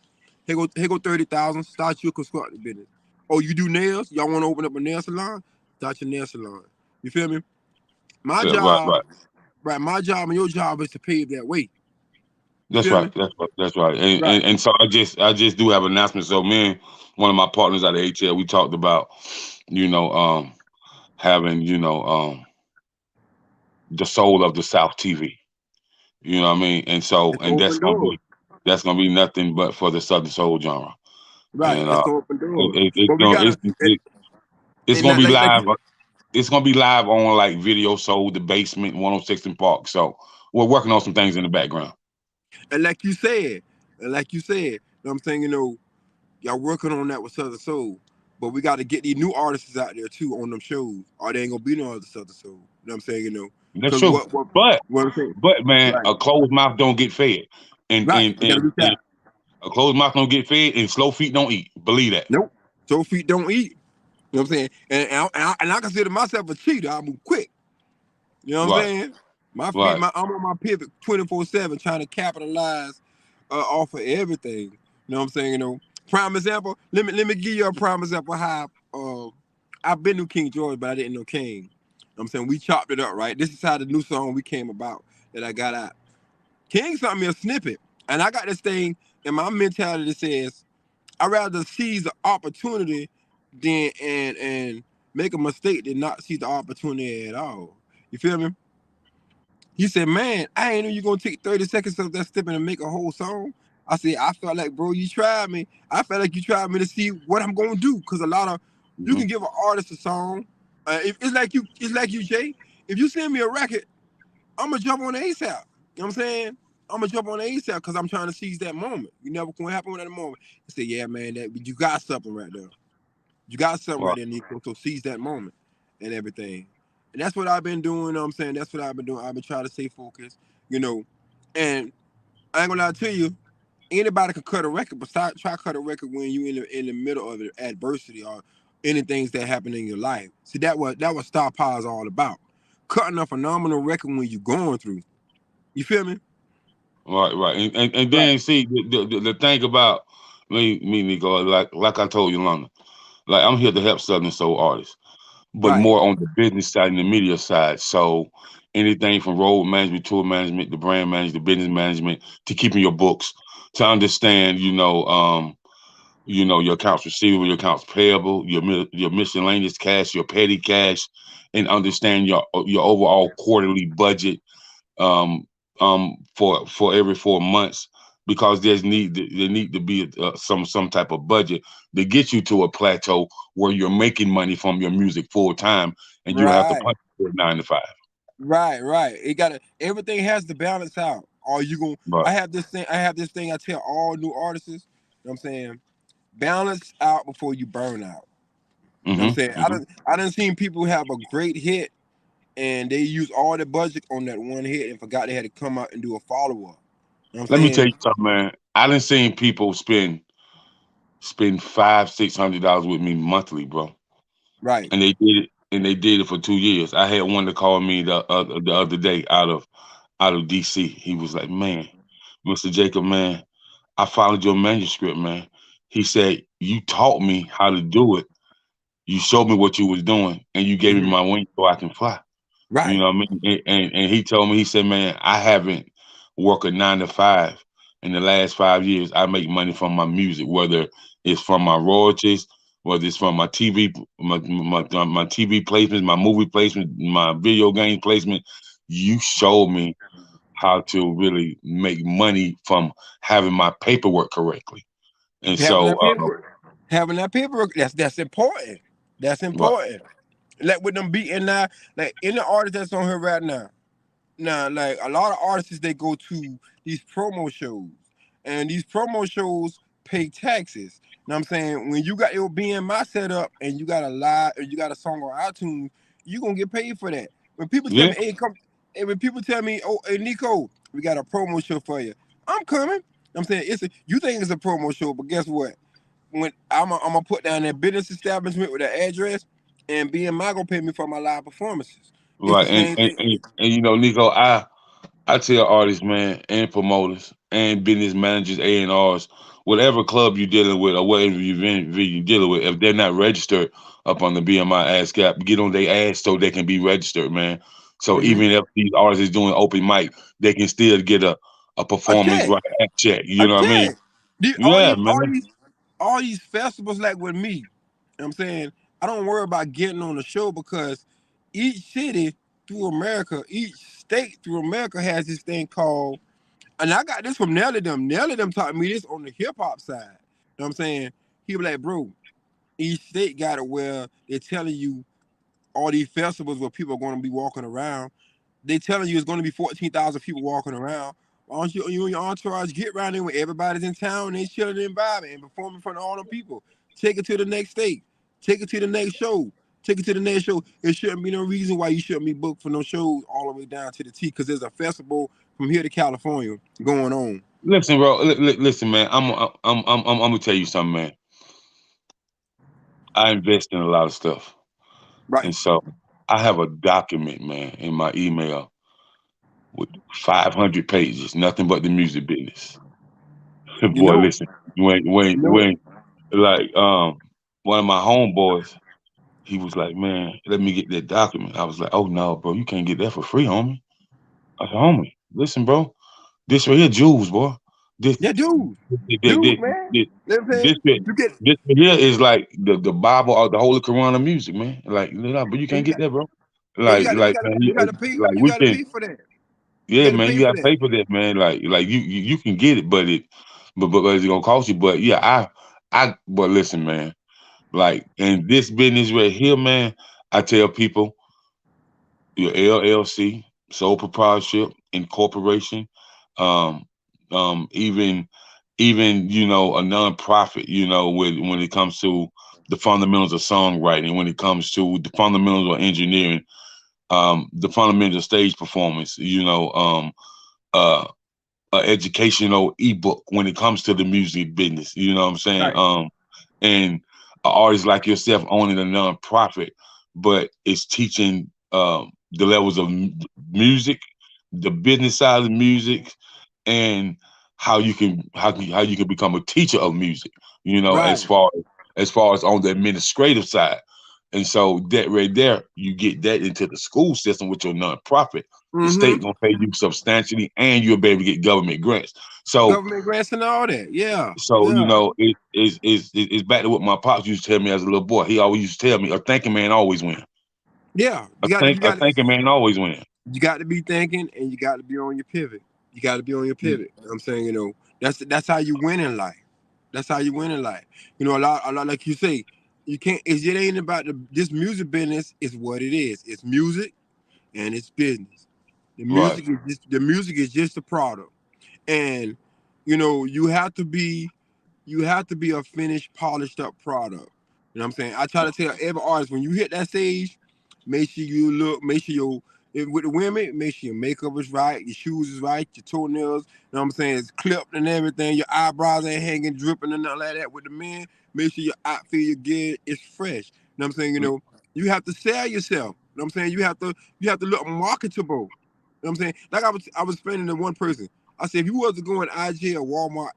Here go 30,000. Start your construction business. Oh, you do nails? Y'all want to open up a nail salon? Start your nail salon. You feel me? My Yeah, job, right? My job and your job is to pave that way. You That's feel right. me? That's right. And, Right. and so I just do have announcements. So me and one of my partners out of ATL, we talked about, you know, having, the soul of the South TV. You know what I mean? And so, It's and open doors. that's gonna be nothing but for the Southern Soul genre. Right. And It's open doors. it's But we gonna gotta, it's and gonna not be like live. you, It's gonna be live on like Video Soul, the Basement, 106 in Park. So we're working on some things in the background. and like you said, you know what I'm saying, y'all working on that with Southern Soul, but we got to get these new artists out there too on them shows, or they ain't gonna be no other Southern Soul. You know what I'm saying? That's Because true. But what I'm saying, man, right, a closed mouth don't get fed, and right, and you gotta and, reach and out. a closed mouth don't get fed, and slow feet don't eat. Believe that. Nope, so feet don't eat. You know what I'm saying? And I consider myself a cheater. I move quick. You know what I'm Right. saying? My feet, Right. I'm on my pivot 24/7, trying to capitalize off of everything. You know what I'm saying? Prime example. Let me give you a prime example how I've been to King George, but I didn't know King. You know what I'm saying we chopped it up, right? This is how the new song we came about that I got out. King sent me a snippet, and I got this thing in my mentality that says I'd rather seize the opportunity than and make a mistake than not see the opportunity at all. You feel me? He said, man, I ain't know you gonna take 30 seconds of that snippet and make a whole song. I said, I felt like, bro, you tried me. I felt like you tried me to see what I'm gonna do. Cause a lot of you Hmm. can give an artist a song. If it's like you, Jay. If you send me a record, I'm gonna jump on the ASAP. You know what I'm saying? I'm gonna jump on the ASAP because I'm trying to seize that moment. You never gonna happen with that moment. I said, yeah, man, that you got something right there. You got something Right. right there, Nico. So seize that moment and everything. And that's what I've been doing. You know what I'm saying? That's what I've been doing. I've been trying to stay focused, you know. And I ain't gonna lie to you, anybody can cut a record, but try to cut a record when you in the middle of adversity or anything that happen in your life. See, that what Star Power is all about. Cutting a phenomenal record when you're going through. You feel me? Right. And Right. then see the thing about me, Nico, like I told you, London, like I'm here to help Southern Soul artists, but Right. more on the business side and the media side. So anything from road management, tour management, the brand management, the business management, to keeping your books, to understand, your accounts receivable, your accounts payable, your miscellaneous cash, your petty cash, and understand your overall quarterly budget, um, for every 4 months, because there need to be some type of budget to get you to a plateau where you're making money from your music full time, and you have to Right. punch for 9 to 5. Right. It gotta everything has to balance out. Or you going But I have this thing I tell all new artists, you know what I'm saying? Balance out before you burn out. You know what I'm hmm saying? hmm I done seen people have a great hit and they use all the budget on that one hit and forgot they had to come out and do a follow-up. You know what I'm let me tell saying? you something, man. I done seen people spend $500-600 with me monthly, bro, Right. and they did it for 2 years. I had one that called me the other day out of DC. He was like, man, Mr. Jacob, man, I followed your manuscript, man. He said, you taught me how to do it. You showed me what you was doing, and you gave me Hmm. my wings so I can fly. You Right. know what I mean? And he told me, he said, man, I haven't worked a 9 to 5 in the last 5 years. I make money from my music, whether it's from my royalties, whether it's from my TV, my TV placements, my movie placement, my video game placement. You showed me how to really make money from having my paperwork correctly. And Having so, that paperwork. Having that paperwork, that's important. That's right. important. Like with them beating now, like any artist that's on here right now. Now, like a lot of artists, they go to these promo shows, and these promo shows pay taxes. You know what I'm saying? When you got your BMI set up and you got a live, and you got a song on iTunes, you gonna get paid for that. When people tell Yeah, me, when people tell me, oh, hey Nico, we got a promo show for you, I'm coming. I'm saying you think it's a promo show, but guess what? When I'm gonna put down that business establishment with the address, and BMI gonna pay me for my live performances. It's the right. And same and, thing. and, and Nico, I tell artists, man, and promoters, and business managers, A&Rs, whatever club you're dealing with or whatever event you're dealing with, if they're not registered up on the BMI ASCAP, get on their ass so they can be registered, man. So Mm-hmm. even if these artists is doing open mic, they can still get a A performance check, right check. a You know what I mean? check. These, all Yeah, these, all man. these, all these festivals, like with me, you know what I'm saying, I don't worry about getting on the show because each city through America, each state through America has this thing called, and I got this from Nelly them. Nelly them taught me this on the hip hop side. You know what I'm saying? He was like, bro, each state got it where they're telling you all these festivals where people are going to be walking around. They telling you it's going to be 14,000 people walking around. Why don't you and your entourage get around there when everybody's in town and they chilling and vibing and performing in front of all them people? Take it to the next state. Take it to the next show. Take it to the next show. It shouldn't be no reason why you shouldn't be booked for no shows all the way down to the T because there's a festival from here to California going on. Listen, bro. Listen, man. I'm gonna tell you something, man. I invest in a lot of stuff, Right. and so I have a document, man, in my email with 500 pages, nothing but the music business. You Boy, know, listen, when like one of my homeboys, he was like, man, let me get that document. I was like, oh no, bro, you can't get that for free, homie. I said, homie, listen, bro, this right here, jewels, boy. This yeah, dude. this Dude, this man. this You know what I'm this, saying? this, You get this right here is like the Bible or the Holy Quran of music, man. Like, but you and can't you get got that, bro. yeah, you Like, got you like, got man, you got to pay like you we got to can. pay for that. You Yeah, got to man, you pay for gotta that. pay for that, man. Like you can get it, but it's gonna cost you. But yeah, but listen, man. Like in this business right here, man, I tell people your LLC, sole proprietorship, incorporation, um, even a nonprofit, when it comes to the fundamentals of songwriting, when it comes to the fundamentals of engineering, the fundamentals of stage performance, uh educational ebook when it comes to the music business. You know what I'm saying? Right. And artists like yourself owning a nonprofit, but it's teaching the levels of music, the business side of music, and how you can become a teacher of music. Right. As far as on the administrative side. And so that right there, you get that into the school system with your nonprofit. The Mm-hmm. state gonna pay you substantially, and you'll be able to get government grants. So, Government grants and all that. Yeah. so Yeah. it's back to what my pops used to tell me as a little boy. He always used to tell me, "A thinking man always win. Yeah. A You got to think a thinking man always win." you got to be thinking and you got to be on your pivot. You got to be on your pivot. You know what I'm saying, that's how you win in life. That's how you win in life. A lot like you say, you can't it ain't about this music business is what it is. It's music and it's business. Right. The music is just a product. And you have to be a finished, polished up product. You know what I'm saying? I try to tell every artist when you hit that stage, make sure with the women, make sure your makeup is right, your shoes is right, your toenails, you know what I'm saying, it's clipped and everything, your eyebrows ain't hanging, dripping and nothing like that. With the men, make sure your outfit, your gear is fresh. You know what I'm saying? You have to sell yourself. You know what I'm saying? You have to look marketable. You know what I'm saying? Like I was explaining to one person. I said, if you was to go in IG or Walmart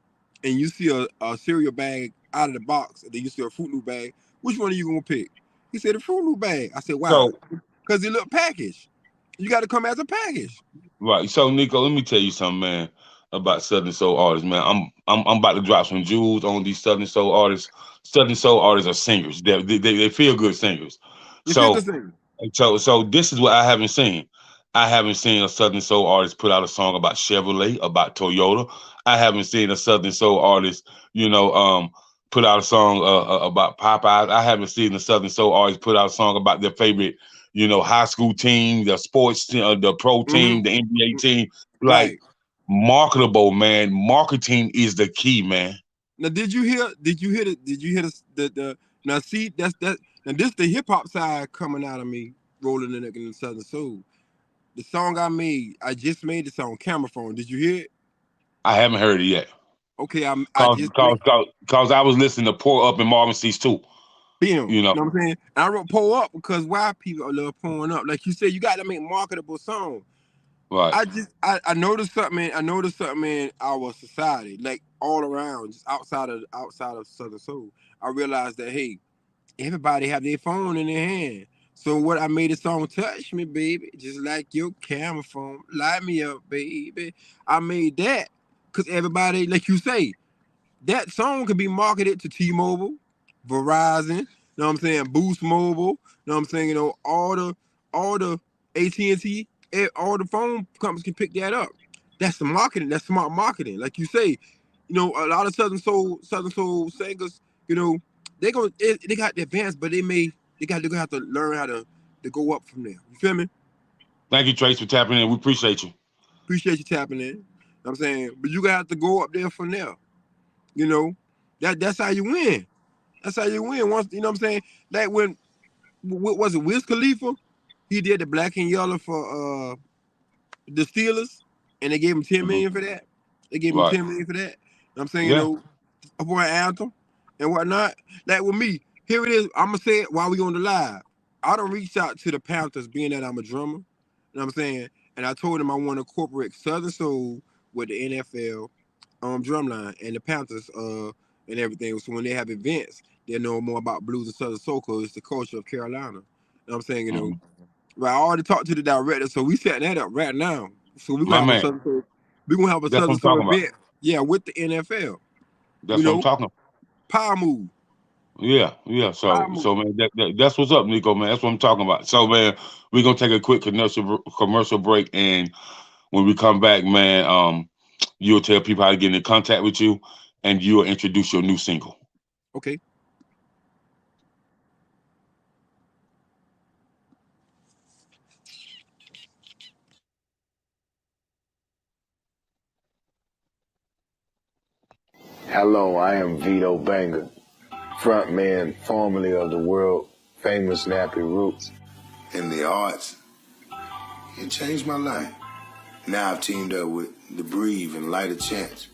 and you see a cereal bag out of the box, and then you see a Fruit Loop bag, which one are you gonna pick? He said the Fruit Loop bag. I said, why? So Because it look packaged. You got to come as a package. right. So Nico, let me tell you something, man, about Southern Soul artists, man. I'm about to drop some jewels on these Southern Soul artists. Southern Soul artists are singers. They feel good singers. You feel the So same. so this is what I haven't seen. I haven't seen a Southern Soul artist put out a song about Chevrolet, about Toyota. I haven't seen a Southern Soul artist, put out a song about Popeyes. I haven't seen a Southern Soul artist put out a song about their favorite, high school team, the sports team, the pro team, the NBA team. Like Right. marketable, man. Marketing is the key, man. Now, did you hear? Did you hear the now? See, that's that. Now, this the hip hop side coming out of me, rolling in the Southern Soul. The song I just made the song Camera Phone. Did you hear it? I haven't heard it yet. Okay, I Cause, just made cause, cause, cause I was listening to Pour Up and Marvin Seas too. film. You You know. know what I'm saying? And I wrote pull up because why people love pulling up. Like you said, you got to make marketable songs. Right. I noticed something. I noticed something in our society, like all around, just outside of Southern Soul. I realized that hey, everybody have their phone in their hand. So what I made a song, "Touch Me, Baby," just like your camera phone, light me up, baby. I made that because everybody, like you say, that song could be marketed to T-Mobile, Verizon, you know what I'm saying, Boost Mobile, you know what I'm saying, all the AT&T, all the phone companies can pick that up. That's the marketing, that's smart marketing. Like you say, a lot of Southern Soul singers, they got the advance, but they're gonna have to learn how to go up from there. You feel me? Thank you, Trace, for tapping in. We appreciate you. Appreciate you tapping in. You know what I'm saying? But you gotta have to go up there from there. That's how you win. That's how you win. Once you know what I'm saying. Like when what was it, Wiz Khalifa? He did the black and yellow for the Steelers, and they gave him 10 million for that. They gave him Right. 10 million for that. You know what I'm saying, Yeah. for an anthem and whatnot. Like with me, here it is. I'm gonna say it while we on the live. I don't reach out to the Panthers, being that I'm a drummer. You know what I'm saying? And I told him I want to incorporate Southern Soul with the NFL drumline and the Panthers and everything. So when they have events, they know more about blues and Southern Soul because it's the culture of Carolina. You know what I'm saying? Right, I already talked to the director, so we setting that up right now. So we're My gonna have a man. Southern Soul, we're gonna have a That's what Southern I'm Soul talking about. event. Yeah, with the NFL. That's what I'm talking about. Power move. Yeah. Power So, move. man, that's what's up, Neko, man. That's what I'm talking about. So, man, we're gonna take a quick commercial break, and when we come back, man, you'll tell people how to get in contact with you, and you'll introduce your new single. Okay. Hello, I am Vito Banger, frontman formerly of the world famous Nappy Roots. In the arts, it changed my life. Now I've teamed up with The Breathe and Light a Chance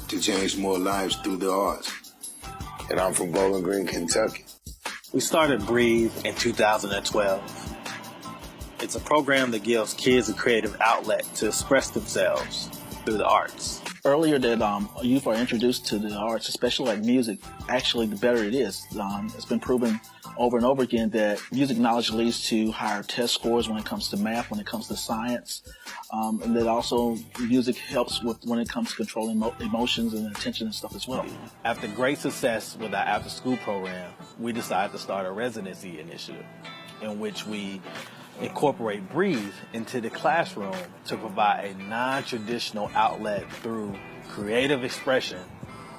to change more lives through the arts. And I'm from Bowling Green, Kentucky. We started Breathe in 2012. It's a program that gives kids a creative outlet to express themselves through the arts. Earlier that youth are introduced to the arts, especially like music, actually the better it is. It's been proven over and over again that music knowledge leads to higher test scores when it comes to math, when it comes to science, and that also music helps with when it comes to controlling emotions and attention and stuff as well. After great success with our after-school program, we decided to start a residency initiative in which we incorporate Breathe into the classroom to provide a non-traditional outlet through creative expression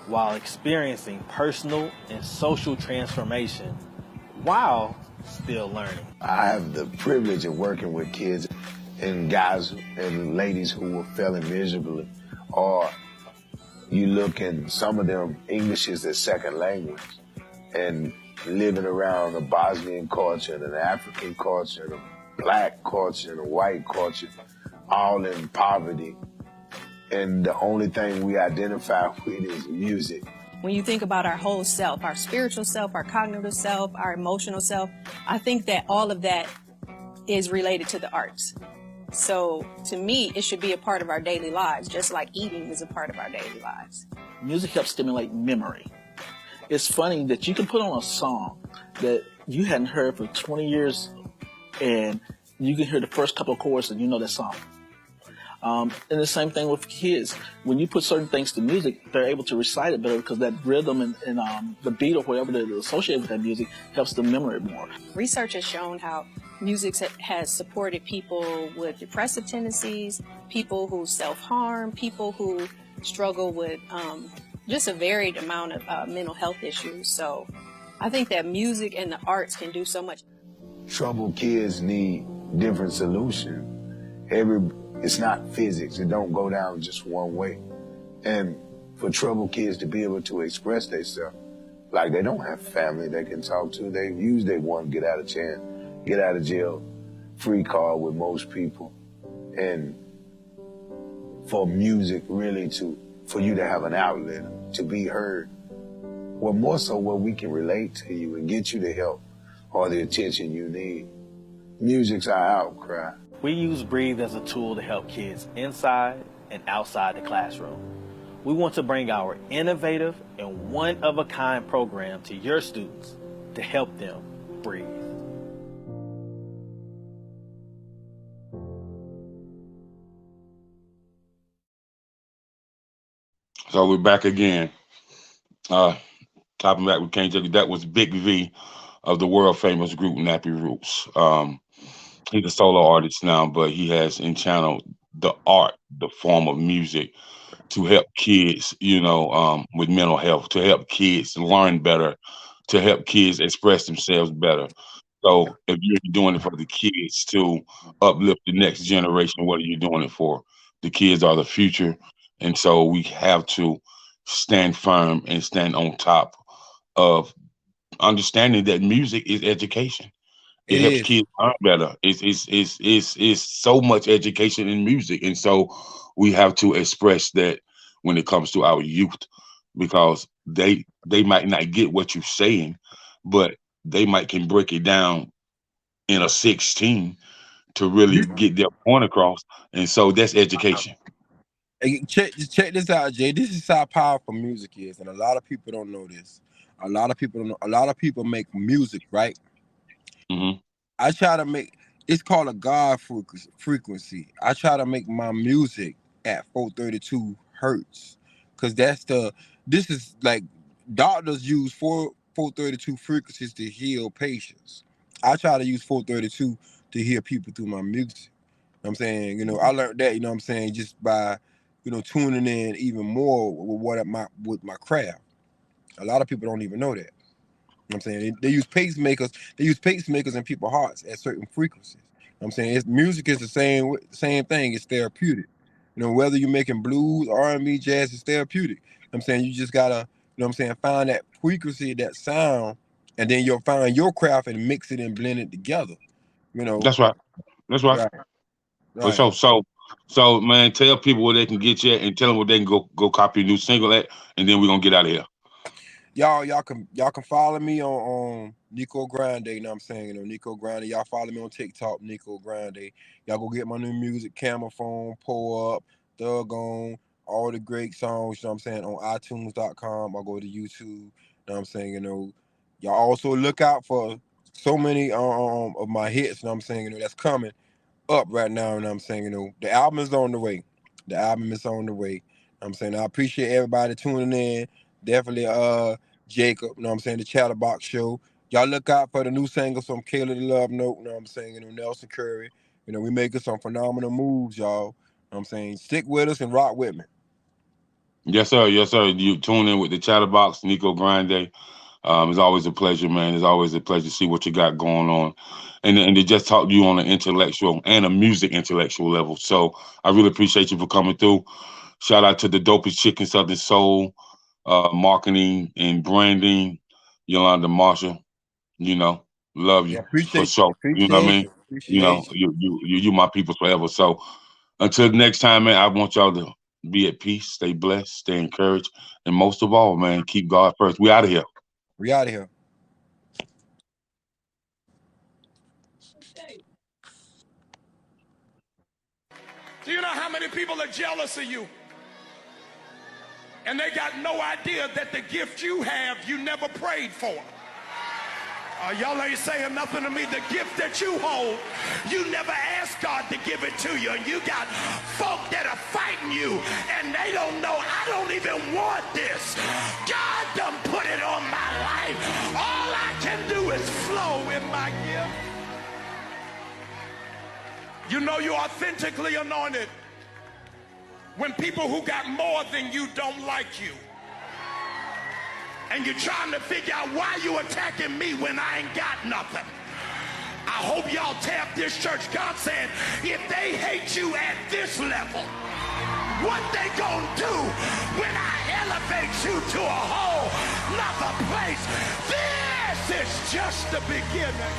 while experiencing personal and social transformation while still learning. I have the privilege of working with kids and guys and ladies who are failing miserably, or you look and some of them English is their second language, and living around a Bosnian culture and an African culture and a black culture and a white culture, all in poverty. And the only thing we identify with is music. When you think about our whole self, our spiritual self, our cognitive self, our emotional self, I think that all of that is related to the arts. So to me, it should be a part of our daily lives, just like eating is a part of our daily lives. Music helps stimulate memory. It's funny that you can put on a song that you hadn't heard for 20 years and you can hear the first couple of chords and you know that song. And the same thing with kids. When you put certain things to music, they're able to recite it better because that rhythm and the beat or whatever that is associated with that music helps them memorize it more. Research has shown how music has supported people with depressive tendencies, people who self-harm, people who struggle with just a varied amount of mental health issues. So I think that music and the arts can do so much. Troubled kids need different solutions. It's not physics. It don't go down just one way. And for troubled kids to be able to express themselves, like they don't have family they can talk to, they use their one get out of jail free card with most people. And for music really for you to have an outlet, to be heard, well, more so where we can relate to you and get you the help or the attention you need. Music's our outcry. We use Breathe as a tool to help kids inside and outside the classroom. We want to bring our innovative and one-of-a-kind program to your students to help them breathe. So we're back again. Topping back with King Jackie. That was Big V of the world famous group Nappy Roots. He's a solo artist now, but he has channeled the art, the form of music, to help kids, with mental health, to help kids learn better, to help kids express themselves better. So if you're doing it for the kids to uplift the next generation, what are you doing it for? The kids are the future. And so we have to stand firm and stand on top of understanding that music is education. It helps kids learn better. It's so much education in music. And so we have to express that when it comes to our youth, because they might not get what you're saying, but they can break it down in a 16 to really get their point across. And so that's education. Hey, check this out, Jay. This is how powerful music is, and a lot of people don't know this. A lot of people don't know. A lot of people make music, right? Mm-hmm. I try to make, it's called a God frequency. I try to make my music at 432 hertz, because this is like, doctors use 432 frequencies to heal patients. I try to use 432 to heal people through my music. You know what I'm saying? I learned that, you know what I'm saying, just by, tuning in even more with my craft. A lot of people don't even know that. You know what I'm saying? They use pacemakers. They use pacemakers in people's hearts at certain frequencies. You know what I'm saying? Music is the same thing. It's therapeutic. Whether you're making blues, R&B, jazz, it's therapeutic. You know what I'm saying? You just gotta, find that frequency, that sound, and then you'll find your craft and mix it and blend it together. That's right. That's right. Right. So man, tell people where they can get you at, and tell them where they can go copy a new single at, and then we're gonna get out of here. Y'all can follow me on Neko Grinday, you know what I'm saying? Neko Grinday. Y'all follow me on TikTok, Neko Grinday. Y'all go get my new music, Camophone, Pull Up, Thug On, all the great songs, you know what I'm saying, on iTunes.com. I'll go to YouTube, you know what I'm saying, Y'all also look out for so many of my hits, you know what I'm saying, that's coming up right now, you know what I'm saying, the album is on the way. The album is on the way. You know what I'm saying? I appreciate everybody tuning in. Definitely Jacob, you know what I'm saying, the Chatterbox Show. Y'all look out for the new singles from Kayla the Love Note, you know what I'm saying, Nelson Curry. We making some phenomenal moves, y'all. You know what I'm saying? Stick with us and rock with me. Yes, sir. Yes, sir. You tune in with the Chatterbox, Neko Grinday. It's always a pleasure, man. It's always a pleasure to see what you got going on. And to just talk to you on an intellectual and a music intellectual level. So I really appreciate you for coming through. Shout out to the dopest chick in Southern Soul, marketing and branding, Yolanda Marshall. Love you for sure. You know what I mean? You my people forever. So until next time, man, I want y'all to be at peace, stay blessed, stay encouraged, and most of all, man, keep God first. We out of here. We out of here. Do you know how many people are jealous of you? And they got no idea that the gift you have, you never prayed for. Y'all ain't saying nothing to me. The gift that you hold, you never asked God to give it to you. And you got folk that are fighting you, and they don't know, I don't even want this. God done put it on my life. All I can do is flow in my gift. You know you're authentically anointed when people who got more than you don't like you. And you're trying to figure out why you attacking me when I ain't got nothing. I hope y'all tap this church. God said, if they hate you at this level, what they gonna do when I elevate you to a whole nother place? This is just the beginning.